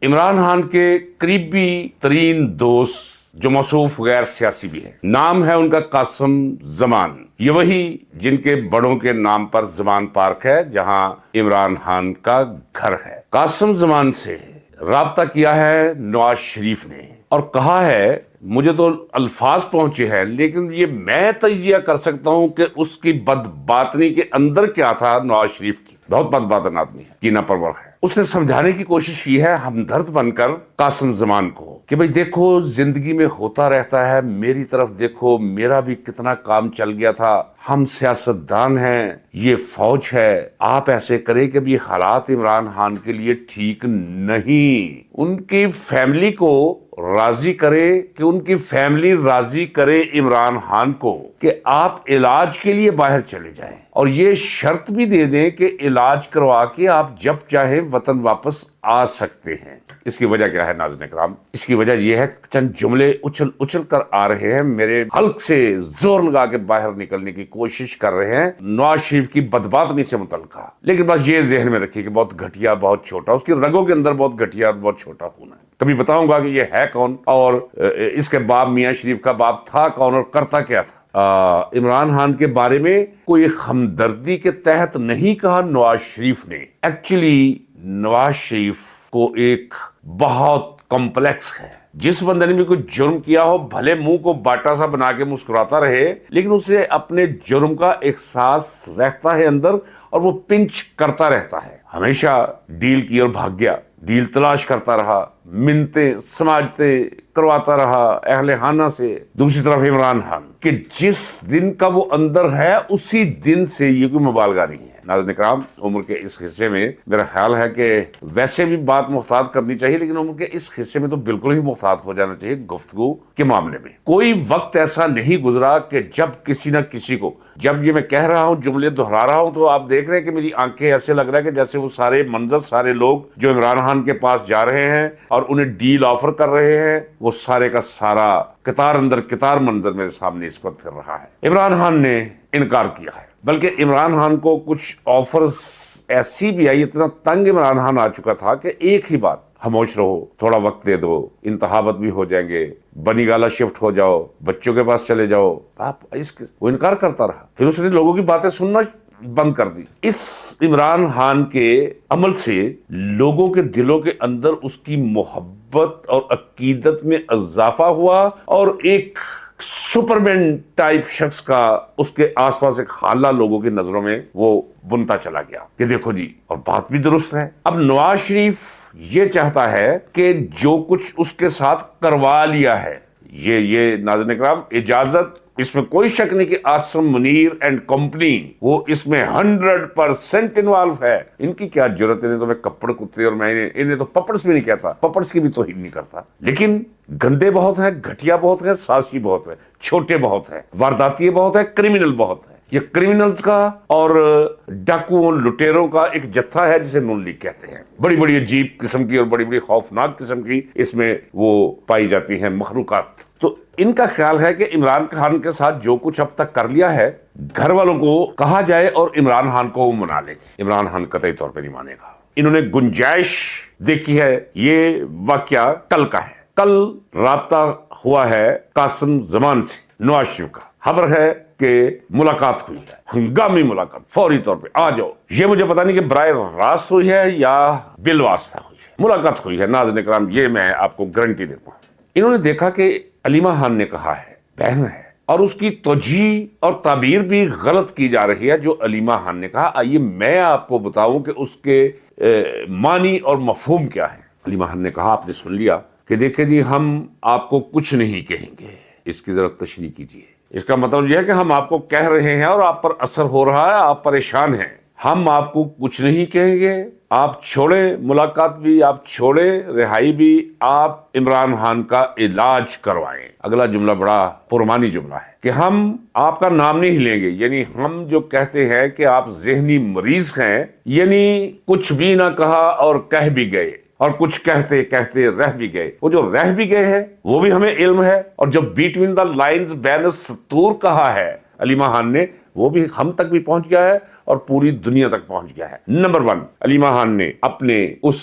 इमरान खान के करीबी तरीन दोस्त जो मौसूफ गैर सियासी भी है, नाम है उनका कासिम जमान। ये वही जिनके बड़ों के नाम पर जमान पार्क है, जहां इमरान खान का घर है। कासिम जमान से राब्ता किया है नवाज शरीफ ने और कहा है, मुझे तो अल्फाज पहुंचे हैं लेकिन ये मैं तजिया कर सकता हूं कि उसकी बदबातनी के अंदर क्या था। नवाज शरीफ की बहुत बदबातन आदमी है, कीना परवर है। उसने समझाने की कोशिश की है हमदर्द बनकर कासिम जमान को कि भाई देखो, जिंदगी में होता रहता है, मेरी तरफ देखो, मेरा भी कितना काम चल गया था। हम सियासतदान हैं, ये फौज है, आप ऐसे करें कि ये हालात इमरान खान के लिए ठीक नहीं। उनकी फैमिली को राजी करे कि उनकी फैमिली राजी करे इमरान खान को कि आप इलाज के लिए बाहर चले जाएं और ये शर्त भी दे दें कि इलाज करवा के आप जब चाहे वतन वापस आ सकते हैं। इसकी वजह क्या है नाज़रीन इकराम? इसकी वजह यह है कि चंद जुमले उछल उछल कर आ रहे हैं, मेरे हल्क से जोर लगा के बाहर निकलने की कोशिश कर रहे हैं नवाज शरीफ की बदबातनी से मुतल्लिका। लेकिन बस ये ज़हन में रखिए कि बहुत घटिया, बहुत छोटा, उसकी रगों के अंदर बहुत घटिया और बहुत छोटा खून है। कभी बताऊंगा कि ये है कौन और इसके बाप मियां शरीफ का बाप था कौन और करता क्या था। इमरान खान के बारे में कोई हमदर्दी के तहत नहीं कहा नवाज शरीफ ने। एक्चुअली नवाज शरीफ को एक बहुत कॉम्प्लेक्स है। जिस बंदे ने भी कोई जुर्म किया हो, भले मुंह को बाटा सा बना के मुस्कुराता रहे, लेकिन उसे अपने जुर्म का एहसास रहता है अंदर और वो पिंच करता रहता है। हमेशा डील की और भाग गया, डील तलाश करता रहा, मिन्नते समाजते करवाता रहा अहले खाना से। दूसरी तरफ इमरान खान कि जिस दिन का वो अंदर है उसी दिन से ये कोई मुबालगा नहीं है। नाज़रीन इकराम, उम्र के इस हिस्से में मेरा ख्याल है कि वैसे भी बात मुख्तात करनी चाहिए, लेकिन उम्र के इस हिस्से में तो बिल्कुल ही मुख्तात हो जाना चाहिए गुफ्तगू के मामले में। कोई वक्त ऐसा नहीं गुजरा कि जब किसी न किसी को, जब ये मैं कह रहा हूँ, जुमले दोहरा रहा हूँ, तो आप देख रहे हैं कि मेरी आंखें ऐसे लग रहा है कि जैसे वो सारे मंजर, सारे लोग जो इमरान खान के पास जा रहे हैं और उन्हें डील ऑफर कर रहे हैं, वो सारे का सारा कितार अंदर कितार मंजर मेरे सामने इस वक्त फिर रहा है। इमरान खान ने इनकार किया है, बल्कि इमरान खान को कुछ ऑफर्स ऐसी भी आई, इतना तंग इमरान खान आ चुका था कि एक ही बात, खामोश रहो, थोड़ा वक्त दे दो, इंतखाबात भी हो जाएंगे, बनीगाला शिफ्ट हो जाओ, बच्चों के पास चले जाओ। वो इनकार करता रहा। फिर उसने लोगों की बातें सुनना बंद कर दी। इस इमरान खान के अमल से लोगों के दिलों के अंदर उसकी मोहब्बत और अकीदत में इजाफा हुआ और एक सुपरमैन टाइप शख्स का उसके आसपास एक हाला लोगों की नजरों में वो बुनता चला गया कि देखो जी, और बात भी दुरुस्त है। अब नवाज शरीफ ये चाहता है कि जो कुछ उसके साथ करवा लिया है, ये नाज़रीन इकराम, इजाजत, इसमें कोई शक नहीं कि आसिम मुनीर एंड कंपनी वो इसमें 100% इन्वॉल्व है। इनकी क्या जरूरत है? तो मैं कपड़ कुत्ते और मैं इन्हें तो पपड़स भी नहीं कहता, पपड़स की भी तौहीन नहीं करता, लेकिन गंदे बहुत हैं, घटिया बहुत हैं, साजिशी बहुत है, छोटे बहुत है, वारदाती बहुत है, क्रिमिनल बहुत है। ये क्रिमिनल्स का और डाकुओं, लुटेरों का एक जत्था है जिसे नून लीग कहते हैं। बड़ी बड़ी अजीब किस्म की और बड़ी बड़ी खौफनाक किस्म की इसमें वो पाई जाती हैं मखलूकात। तो इनका ख्याल है कि इमरान खान के साथ जो कुछ अब तक कर लिया है, घर वालों को कहा जाए और इमरान खान को वो मना लेंगे। इमरान खान कतई तौर पर नहीं मानेगा। इन्होंने गुंजाइश देखी है। ये वाकया कल का है। कल राब्ता हुआ है कासिम जमान से नवाज शरीफ का। खबर है कि मुलाकात हुई है, हंगामी मुलाकात, फौरी तौर पे आ जाओ। ये मुझे पता नहीं कि बराए रास्त हुई है या बिलवास्ता हुई है, मुलाकात हुई है नाज़रीन इकराम, ये मैं आपको गारंटी देता हूँ। इन्होंने देखा कि अलीमा खान ने कहा है बहन है, और उसकी तौजीह और ताबीर भी गलत की जा रही है जो अलीमा खान ने कहा। आइए मैं आपको बताऊं कि उसके मानी और मफहूम क्या है। अलीमा खान ने कहा, आपने सुन लिया, कि देखिए जी, हम आपको कुछ नहीं कहेंगे, इसकी जरा तशरीह कीजिए। इसका मतलब यह है कि हम आपको कह रहे हैं और आप पर असर हो रहा है, आप परेशान हैं। हम आपको कुछ नहीं कहेंगे, आप छोड़े मुलाकात भी, आप छोड़े रिहाई भी, आप इमरान खान का इलाज करवाएं। अगला जुमला बड़ा पुरमानी जुमला है कि हम आपका नाम नहीं लेंगे। यानी हम जो कहते हैं कि आप ज़हनी मरीज हैं, यानी कुछ भी ना कहा और कह भी गए, और कुछ कहते कहते रह भी गए। वो जो रह भी गए हैं वो भी हमें इल्म है, और जो बिटवीन द लाइन्स बैन सतूर कहा है अलीमा खान ने, وہ بھی ہم تک بھی پہنچ گیا ہے اور پوری دنیا تک پہنچ گیا ہے۔ نمبر 1، علیمہ خان نے اپنے اس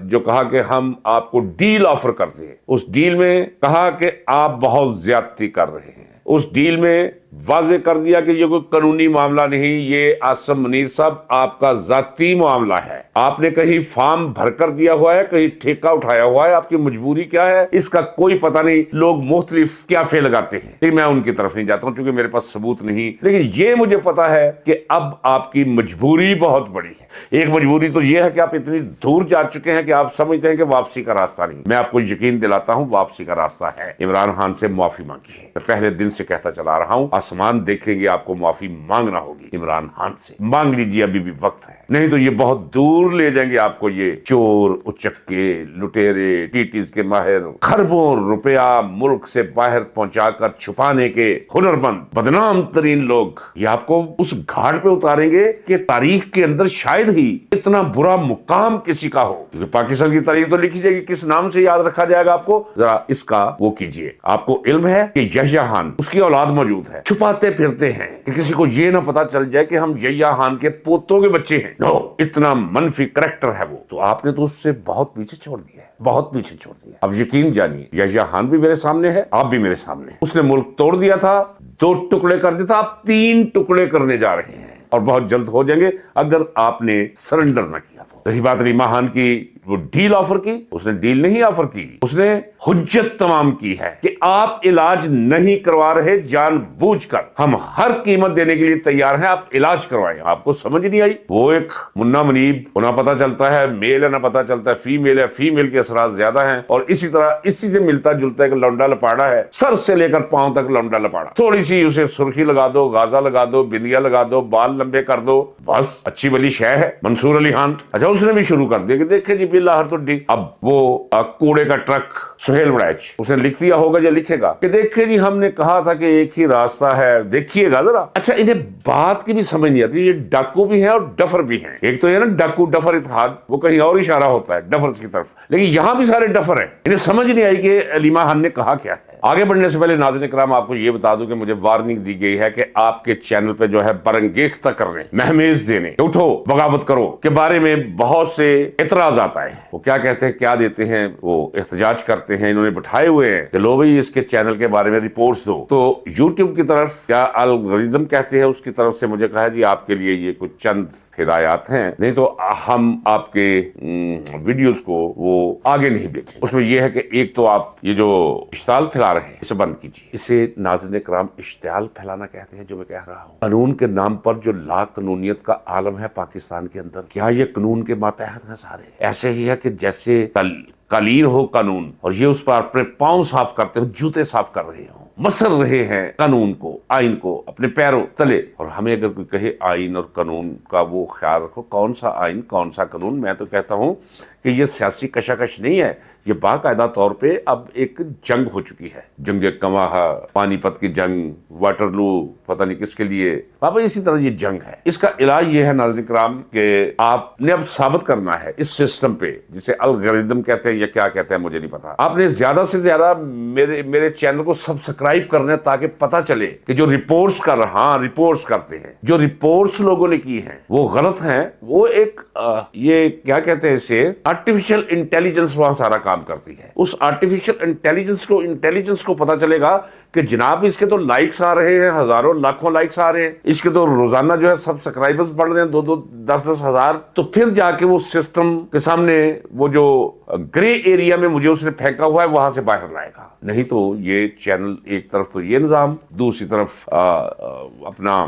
جو کہا کہ ہم آپ کو ڈیل آفر کرتے ہیں، اس ڈیل میں کہا کہ آپ بہت زیادتی کر رہے ہیں۔ اس ڈیل میں واضح کر دیا کہ یہ کوئی قانونی معاملہ نہیں، یہ عاصم منیر صاحب آپ کا ذاتی معاملہ ہے۔ آپ نے کہیں فارم بھر کر دیا ہوا ہے، کہیں ٹھیکہ اٹھایا ہوا ہے، آپ کی مجبوری کیا ہے اس کا کوئی پتہ نہیں۔ لوگ مختلف قیافے لگاتے ہیں، لیکن میں ان کی طرف نہیں جاتا ہوں کیونکہ میرے پاس ثبوت نہیں، لیکن یہ مجھے پتا ہے کہ اب آپ کی مجبوری بہت بڑی ہے۔ ایک مجبوری تو یہ ہے کہ آپ اتنی دور جا چکے ہیں کہ آپ سمجھتے ہیں کہ واپسی کا راستہ نہیں۔ میں آپ کو یقین دلاتا ہوں واپسی کا راستہ ہے۔ عمران خان سے معافی مانگیے، میں پہلے دن سے کہتا چلا رہا ہوں، آسمان دیکھیں گے آپ کو معافی مانگنا ہوگی۔ عمران خان سے مانگ لیجیے، ابھی بھی وقت ہے، نہیں تو یہ بہت دور لے جائیں گے آپ کو۔ یہ چور، اچکے، لٹیرے، ٹیٹیز کے ماہر، خربوں روپیہ ملک سے باہر پہنچا کر چھپانے کے ہنرمند، بدنام ترین لوگ یہ آپ کو اس گھاٹ پہ اتاریں گے کہ تاریخ کے اندر شاید ہی اتنا برا مقام کسی کا ہو، کیونکہ پاکستان کی تاریخ تو لکھی جائے گی، کس نام سے یاد رکھا جائے گا آپ کو، ذرا اس کا وہ کیجئے۔ آپ کو علم ہے کہ یحییٰ خان اس کی اولاد موجود ہے، چھپاتے پھرتے ہیں کہ کسی کو یہ نہ پتا چل جائے کہ ہم یحییٰ خان کے پوتوں کے بچے ہیں۔ نو، اتنا منفی کریکٹر ہے وہ، تو آپ نے تو اس سے بہت پیچھے چھوڑ دیا ہے، بہت پیچھے چھوڑ دیا۔ اب یقین جانیے، یحییٰ خان بھی میرے سامنے ہے، آپ بھی میرے سامنے ہیں۔ اس نے ملک توڑ دیا تھا، 2 ٹکڑے کر دیا تھا، آپ 3 ٹکڑے کرنے جا رہے ہیں اور بہت جلد ہو جائیں گے اگر آپ نے سرنڈر نہ کیا تو۔ رہی بات علیمہ خان کی، وہ ڈیل آفر کی، اس نے ڈیل نہیں آفر کی، اس نے حجت تمام کی ہے کہ آپ علاج نہیں کروا رہے جان بوجھ کر، ہم ہر قیمت دینے کے لیے تیار ہیں، آپ علاج کروائیں۔ آپ کو سمجھ نہیں آئی؟ وہ ایک منا منیب، نہ پتا چلتا ہے میل ہے نہ پتا چلتا ہے فیمیل ہے، فیمیل کے اثرات زیادہ ہیں، اور اسی طرح اسی سے ملتا جلتا ہے کہ لونڈا لپاڑا ہے، سر سے لے کر پاؤں تک لونڈا لپاڑا، تھوڑی سی اسے سرخی لگا دو، غازہ لگا دو، بندیا لگا دو، بال لمبے کر دو، بس اچھی بلی شے ہے۔ منصور علی خان، اچھا اس نے بھی شروع کر دیا کہ دیکھیں جی بلا ہر تو ڈی، اب وہ کوڑے کا ٹرک سہیل بڑائچ، اس نے لکھ دیا ہوگا یا لکھے گا کہ دیکھیں جی ہم نے کہا تھا کہ ایک ہی راستہ ہے، دیکھیے گا ذرا۔ اچھا انہیں بات کی بھی سمجھ نہیں آتی، یہ ڈاکو بھی ہیں اور ڈفر بھی ہیں۔ ایک تو یہ نا ڈاکو ڈفر اتحاد، وہ کہیں اور اشارہ ہوتا ہے ڈفرز کی طرف، لیکن یہاں بھی سارے ڈفر ہیں۔ انہیں سمجھ نہیں آئی کہ علیمہ خان نے کہا کیا ہے۔ آگے بڑھنے سے پہلے ناظرین کرام آپ کو یہ بتا دوں کہ مجھے وارننگ دی گئی ہے کہ آپ کے چینل پہ جو ہے برانگیختہ کرنے، مہمیز دینے، اٹھو بغاوت کرو کے بارے میں بہت سے اعتراضات آئے ہیں۔ وہ کیا کہتے ہیں، کیا دیتے ہیں، وہ احتجاج کرتے ہیں، انہوں نے بٹھائے ہوئے ہیں کہ لو بھئی اس کے چینل کے بارے میں رپورٹس دو۔ تو یوٹیوب کی طرف، کیا الگوریدم کہتے ہیں، اس کی طرف سے مجھے کہا جی آپ کے لیے یہ کچھ چند ہدایات ہیں، نہیں تو ہم آپ کے ویڈیوز کو وہ آگے نہیں بھیجیں۔ اس میں یہ ہے کہ ایک تو آپ یہ جو اشتعال پھیلا رہے ہیں اسے بند کیجیے۔ اسے ناظرین کرام اشتعال پھیلانا کہتے ہیں جو میں کہہ رہا ہوں۔ قانون کے نام پر جو لا قانونیت کا عالم ہے پاکستان کے اندر، کیا یہ قانون کے ماتحت ہیں سارے؟ ایسے ہی ہے کہ جیسے قالین ہو قانون، اور یہ اس پر اپنے پاؤں صاف کرتے ہو، جوتے صاف کر رہے ہوں، مسل رہے ہیں قانون کو، آئین کو اپنے پیروں تلے۔ اور ہمیں اگر کوئی کہے آئین اور قانون کا وہ خیال رکھو، کون سا آئین کون سا قانون، میں تو کہتا ہوں کہ یہ سیاسی کشاکش نہیں ہے، یہ باقاعدہ طور پہ اب ایک جنگ ہو چکی ہے، جنگ کماہا، پانی پت کی جنگ، واٹرلو، پتہ نہیں کس کے لیے، بابا اسی طرح یہ جنگ ہے۔ اس کا علاج یہ ہے ناظرین کرام کہ آپ نے اب ثابت کرنا ہے اس سسٹم پہ، جسے الگوریدم کہتے ہیں یا کیا کہتے ہیں مجھے نہیں پتا، آپ نے زیادہ سے زیادہ میرے چینل کو سبسکرائب کرنا ہے تاکہ پتہ چلے کہ جو رپورٹس کر رہا، ہاں رپورٹس کرتے ہیں، جو رپورٹس لوگوں نے کی ہیں وہ غلط ہیں۔ وہ ایک یہ کیا کہتے ہیں اسے، آرٹیفیشل انٹیلیجنس وہاں سارا کام کرتی ہے۔ اس آرٹیفیشل انٹیلیجنس کو پتا چلے گا کہ جناب اس کے تو لائکس آ رہے ہیں، ہزاروں لاکھوں لائکس آ رہے ہیں، اس کے تو روزانہ جو ہے سبسکرائبرز بڑھ رہے ہیں 2-2 10-10 ہزار، تو پھر جا کے وہ سسٹم کے سامنے وہ جو گرے ایریا میں مجھے اس نے پھینکا ہوا ہے وہاں سے باہر لائے گا۔ نہیں تو یہ چینل ایک طرف تو یہ نظام، دوسری طرف اپنا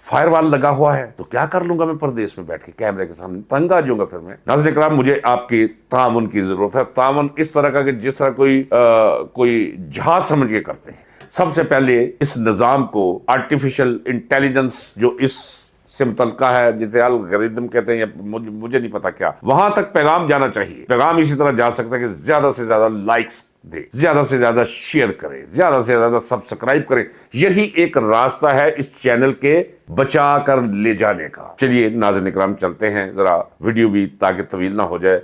فائر وال لگا ہوا ہے، تو کیا کر لوں گا میں پردیس میں بیٹھ کے کیمرے کے سامنے، تنگ آ جاؤں گا پھر میں۔ ناظرین کرام مجھے آپ کی تعاون کی ضرورت ہے، تعاون اس طرح کا کہ جس طرح کوئی جہاز سمجھ کے کرتے ہیں۔ سب سے پہلے اس نظام کو آرٹیفیشل انٹیلیجنس جو اس سے متعلقہ ہے، جسے الگوریدم کہتے ہیں یا مجھے نہیں پتا کیا، وہاں تک پیغام جانا چاہیے۔ پیغام اسی طرح جا سکتا ہے کہ زیادہ سے زیادہ لائکس دے، زیادہ سے زیادہ شیئر کریں، زیادہ سے زیادہ سبسکرائب کریں۔ یہی ایک راستہ ہے اس چینل کے बचा कर ले जाने का। चलिए नाज़रीन इकराम चलते हैं, जरा वीडियो भी ताकि तवील ना हो जाए,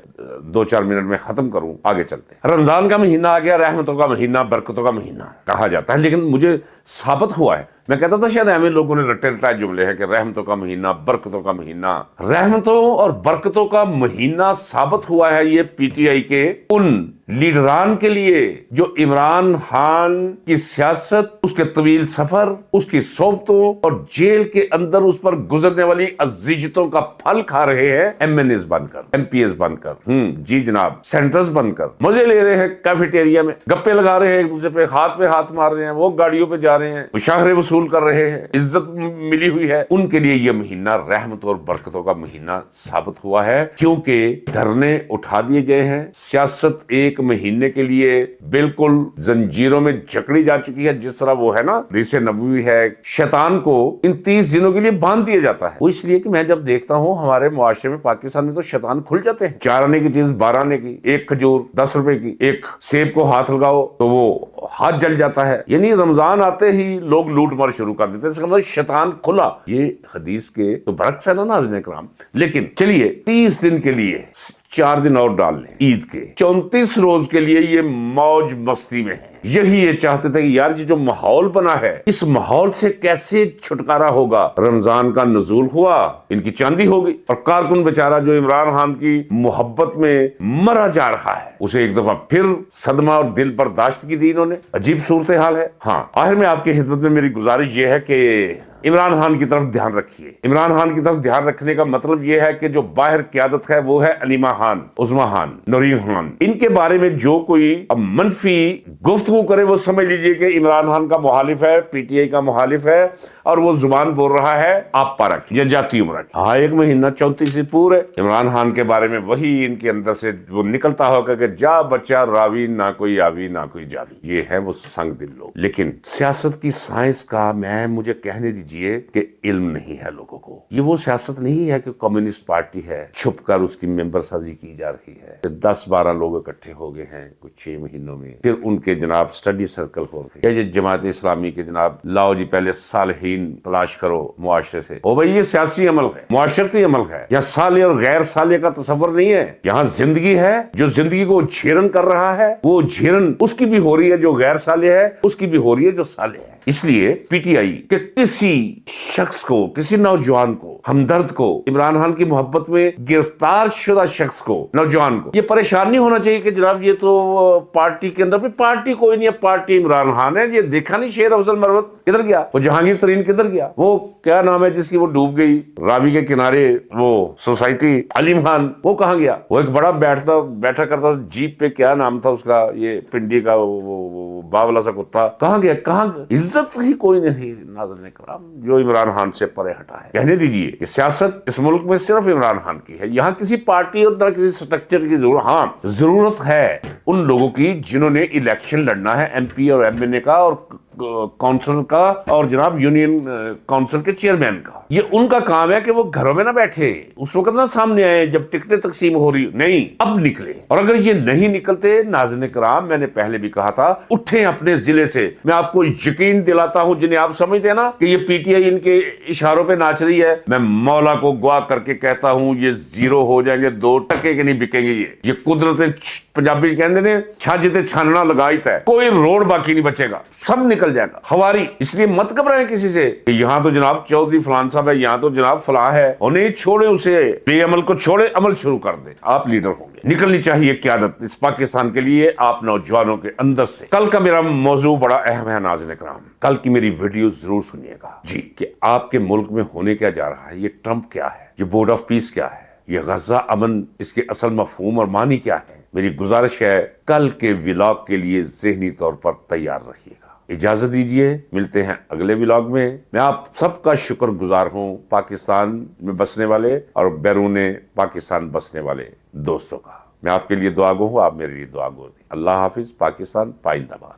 2-4 मिनट में खत्म करूं, आगे चलते हैं। रमजान का महीना आ गया, रहमतों का महीना, बरकतों का महीना कहा जाता है, लेकिन मुझे साबित हुआ है, मैं कहता था शायद हमें लोगों ने रटे रटाए जुमले हैं कि रहमतों का महीना, बरकतों का महीना। रहमतों और बरकतों का महीना साबित हुआ है ये पीटीआई के उन लीडरान के लिए जो इमरान खान की सियासत, उसके तवील सफर, उसकी सोबतों और जेल के अंदर उस पर गुजरने वाली अजीजतों का फल खा रहे हैं। एमएनएस बनकर, एमपीएस बनकर, जी जनाब, सेंटर्स बनकर मजे ले रहे हैं, कैफेटेरिया में गप्पे लगा रहे हैं, एक दूसरे पे हाथ मार रहे हैं, वो गाड़ियों पे जा रहे हैं, मुशाहरे वसूल कर रहे हैं, इज्जत मिली हुई है। उनके लिए यह महीना रहमत और बरकतों का महीना साबित हुआ है, क्योंकि धरने उठा दिए गए हैं। सियासत एक महीने के लिए बिल्कुल जंजीरों में जकड़ी जा चुकी है। जिस तरह वो है ना, हदीस नबवी है, शैतान को इन 30 दिनों के लिए बांध दिया जाता है। वो इसलिए कि मैं जब देखता हूं हमारे मुआशरे में, पाकिस्तान में, तो शैतान खुल जाते हैं। 4 आने की चीज 12 आने की, एक खजूर 10 रुपए की, एक सेब को हाथ लगाओ तो वो हाथ जल जाता है। यानी रमजान आते ही लोग लूट मार शुरू कर देते हैं, इसका मतलब शैतान खुला। ये हदीस के तो बरक्स है ना नाज़रीन इकराम। लेकिन चलिए 30 दिन के लिए 4 दिन और डाल लें, ईद के 34 रोज के लिए ये मौज मस्ती में है। यही ये चाहते थे कि यार ये जो माहौल बना है, इस माहौल से कैसे छुटकारा होगा। रमजान का नजूल हुआ, इनकी चांदी हो गई, और कारकुन बेचारा जो इमरान खान की मोहब्बत में मरा जा रहा है, उसे एक दफा फिर सदमा और दिल बर्दाश्त की दी इन्होंने। अजीब सूरत हाल है। हाँ, आखिर में आपकी खिदमत में मेरी गुजारिश ये है कि इमरान खान की तरफ ध्यान रखिए। इमरान खान की तरफ ध्यान रखने का मतलब यह है कि जो बाहर क़यादत है वो है अलीमा खान, उज़मा खान, नूरीन खान। इनके बारे में जो कोई अब मनफी गुफ्तगू करे वो समझ लीजिए कि इमरान खान का मुखालिफ है, पीटीआई का मुखालिफ है, और वो जुबान बोल रहा है आप पारा की या जाती उम्र की। हाँ, 1 महीना 34 से पूरे इमरान खान के बारे में वही इनके अंदर से वो निकलता होगा कि जा बच्चा रावी, ना कोई आवी ना कोई जावी। ये है वो संग दिल लोग। लेकिन सियासत की साइंस का मुझे कहने दीजिए कि इल्म नहीं है लोगों को। ये वो सियासत नहीं है कि कम्युनिस्ट पार्टी है, छुप कर उसकी मेंबर साजी की जा रही है, 10-12 लोग इकट्ठे हो गए हैं कुछ 6 महीनों में, फिर उनके जनाब स्टडी सर्कल हो गए, ये जमात इस्लामी के जनाब लाओ जी पहले सालहीन तलाश करो मुआशरे से। ओ भाई, ये सियासी अमल है, मुआशरती अमल है। यहाँ साले और गैर साले का तस्वर नहीं है। यहाँ जिंदगी है, जो जिंदगी को झेरन कर रहा है वो झेरन उसकी भी हो रही है जो गैर साले है, उसकी भी हो रही है जो साले है। इसलिए पीटीआई के किसी शख्स को, किसी नौजवान को, हमदर्द को, इमरान खान की मोहब्बत में गिरफ्तार शुदा शख्स को, नौजवान को, ये परेशान नहीं होना चाहिए कि जनाब ये तो पार्टी के अंदर, पार्टी कोई नहीं है, पार्टी इमरान खान है। ये देखा नहीं शेर अफजल मरवत किधर गया, वो जहांगीर तरीन किधर गया, वो क्या नाम है जिसकी वो डूब गई रावी के किनारे, वो सोसाइटी, अलीम खान, वो कहाँ गया? वो एक बड़ा बैठा करता जीप पे, क्या नाम था उसका, ये पिंडी का वो बावला सा कुत्ता, कहाँ गया? कहाँ इज्जत ही कोई नहीं नाज़रीन इकराम जो इमरान खान से परे हटा है। कहने दीजिए कि सियासत इस मुल्क में सिर्फ इमरान खान की है। यहाँ किसी पार्टी और ना किसी स्ट्रक्चर की जरूरत, हाँ जरूरत है उन लोगों की जिन्होंने इलेक्शन लड़ना है, एमपी और एमएनए का और काउंसिल का और जनाब यूनियन काउंसिल के चेयरमैन का। ये उनका काम है कि वो घरों में ना बैठे, उस वक्त ना सामने आए जब टिकटें तकसीम हो रही, नहीं, अब निकले। और अगर ये नहीं निकलते नाज़रीन इकराम, मैंने पहले भी कहा था, उठे अपने जिले से। मैं आपको यकीन दिलाता हूं, जिन्हें आप समझते हैं ना कि ये पीटीआई इनके इशारों पे नाच रही है, मैं मौला को गवाह करके कहता हूं ये 0 हो जाएंगे, 2 टके के नहीं बिकेंगे। ये कुदरत, पंजाबी कहते ने छाजते छानना लगाई है, कोई रोड बाकी नहीं बचेगा, सब निकल जाएगा हवारी। इसलिए मत घबराएं किसी से कि यहाँ तो जनाब चौधरी फलान साहब है, यहाँ तो जनाब फलां है, और नहीं छोड़े उसे, बेअमल को छोड़े, अमल शुरू कर दे। आप लीडर होंगे, निकलनी चाहिए क़यादत इस पाकिस्तान के लिए आप नौजवानों के अंदर से। कल का मेरा मौजू बड़ा अहम है नाज़रीन इकराम, कल की मेरी वीडियो जरूर सुनिएगा जी, कि आपके मुल्क में होने क्या जा रहा है, ये ट्रंप क्या है, ये बोर्ड ऑफ पीस क्या है, ये गजा अमन, इसके असल मफहूम और मानी क्या है। मेरी गुजारिश है कल के व्लॉग के लिए ज़हनी तौर पर तैयार रहिएगा। इजाजत दीजिए, मिलते हैं अगले व्लॉग में। मैं आप सबका शुक्रगुजार हूं, पाकिस्तान में बसने वाले और बैरूने पाकिस्तान बसने वाले दोस्तों का। मैं आपके लिए दुआ गो हूं, आप मेरे लिए दुआ गो। अल्लाह हाफिज, पाकिस्तान पाइंदाबाद।